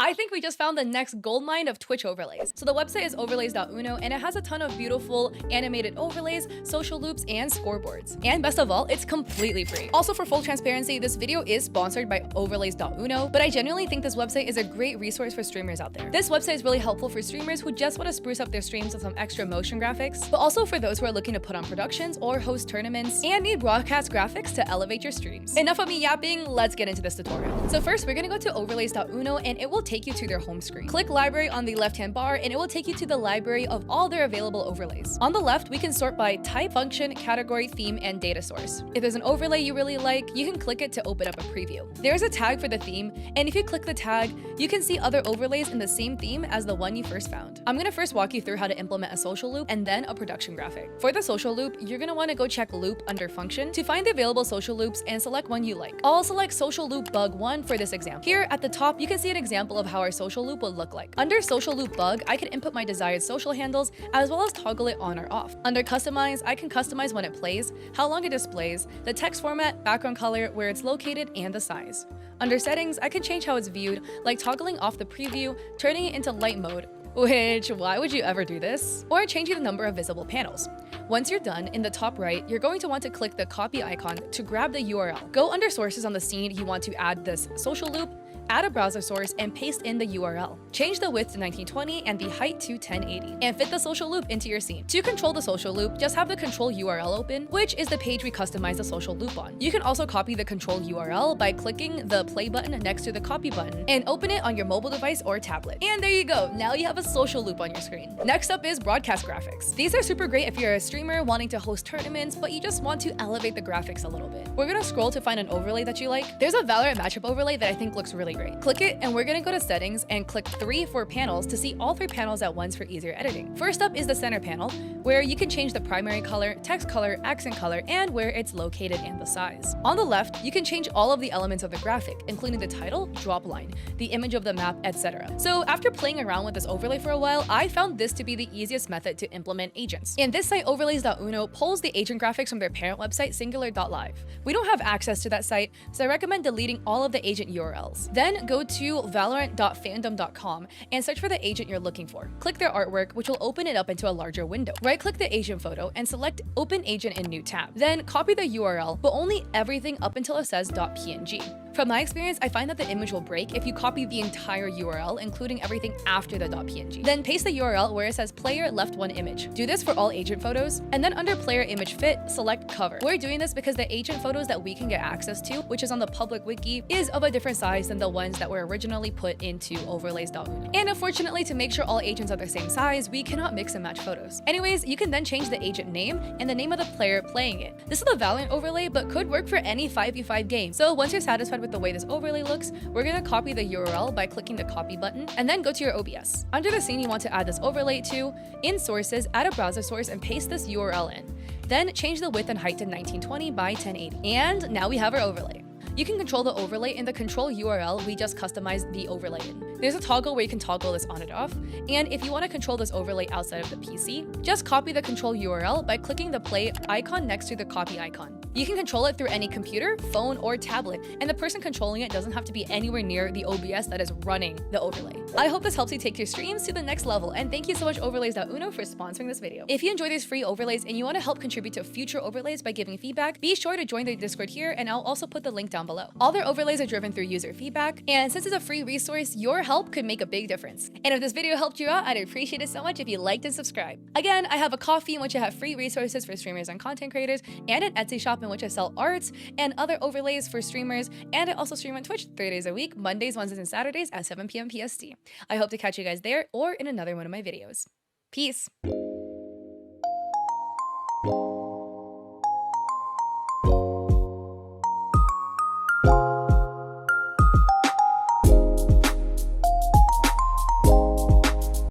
I think we just found the next goldmine of Twitch overlays. So the website is Overlay.Uno, and it has a ton of beautiful animated overlays, social loops, and scoreboards. And best of all, it's completely free. Also, for full transparency, this video is sponsored by Overlays.Uno, but I genuinely think this website is a great resource for streamers out there. This website is really helpful for streamers who just want to spruce up their streams with some extra motion graphics, but also for those who are looking to put on productions or host tournaments and need broadcast graphics to elevate your streams. Enough of me yapping, let's get into this tutorial. So first, we're gonna go to Overlays.Uno, and it will take you to their home screen. Click library on the left-hand bar, and it will take you to the library of all their available overlays. On the left, we can sort by type, function, category, theme, and data source. If there's an overlay you really like, you can click it to open up a preview. There's a tag for the theme, and if you click the tag, you can see other overlays in the same theme as the one you first found. I'm gonna first walk you through how to implement a social loop and then a production graphic. For the social loop, you're gonna wanna go check loop under function to find the available social loops and select one you like. I'll select social loop bug 1 for this example. Here at the top, you can see an example of how our social loop will look like. Under social loop bug, I can input my desired social handles as well as toggle it on or off. Under customize, I can customize when it plays, how long it displays, the text format, background color, where it's located, and the size. Under settings, I can change how it's viewed, like toggling off the preview, turning it into light mode, which, why would you ever do this? Or changing the number of visible panels. Once you're done, in the top right, you're going to want to click the copy icon to grab the URL. Go under sources on the scene you want to add this social loop, add a browser source, and paste in the URL. Change the width to 1920 and the height to 1080, and fit the social loop into your scene. To control the social loop, just have the control URL open, which is the page we customize the social loop on. You can also copy the control URL by clicking the play button next to the copy button and open it on your mobile device or tablet. And there you go, now you have a social loop on your screen. Next up is broadcast graphics. These are super great if you're a streamer wanting to host tournaments, but you just want to elevate the graphics a little bit. We're gonna scroll to find an overlay that you like. There's a Valorant matchup overlay that I think looks really great. Click it, and we're gonna go to settings and click 3 for panels to see all 3 panels at once for easier editing. First up is the center panel, where you can change the primary color, text color, accent color, and where it's located and the size. On the left, you can change all of the elements of the graphic, including the title, drop line, the image of the map, etc. So after playing around with this overlay for a while, I found this to be the easiest method to implement agents. And this site, Overlays.Uno, pulls the agent graphics from their parent website, Singular.live. We don't have access to that site, so I recommend deleting all of the agent URLs. Then go to valorant.fandom.com and search for the agent you're looking for. Click their artwork, which will open it up into a larger window. Right-click the agent photo and select Open Agent in New tab. Then copy the URL, but only everything up until it says .png. From my experience, I find that the image will break if you copy the entire URL, including everything after the .png. Then paste the URL where it says player left one image. Do this for all agent photos, and then under player image fit, select cover. We're doing this because the agent photos that we can get access to, which is on the public wiki, is of a different size than the ones that were originally put into Overlays.Uno. And unfortunately, to make sure all agents are the same size, we cannot mix and match photos. Anyways, you can then change the agent name and the name of the player playing it. This is the Valorant overlay, but could work for any 5v5 game. So once you're satisfied with the way this overlay looks, we're gonna copy the URL by clicking the copy button and then go to your OBS. Under the scene you want to add this overlay to, in sources, add a browser source and paste this URL in. Then change the width and height to 1920 by 1080. And now we have our overlay. You can control the overlay in the control URL we just customized the overlay in. There's a toggle where you can toggle this on and off, and if you want to control this overlay outside of the PC, just copy the control URL by clicking the play icon next to the copy icon. You can control it through any computer, phone, or tablet, and the person controlling it doesn't have to be anywhere near the OBS that is running the overlay. I hope this helps you take your streams to the next level, and thank you so much Overlays.Uno for sponsoring this video. If you enjoy these free overlays and you want to help contribute to future overlays by giving feedback, be sure to join the Discord here, and I'll also put the link down below. All their overlays are driven through user feedback, and since it's a free resource, your help could make a big difference. And if this video helped you out, I'd appreciate it so much if you liked and subscribed. Again, I have a Ko-fi in which I have free resources for streamers and content creators, and an Etsy shop in which I sell arts and other overlays for streamers, and I also stream on Twitch 3 days a week, Mondays, Wednesdays, and Saturdays at 7 p.m. PST. I hope to catch you guys there or in another one of my videos. Peace!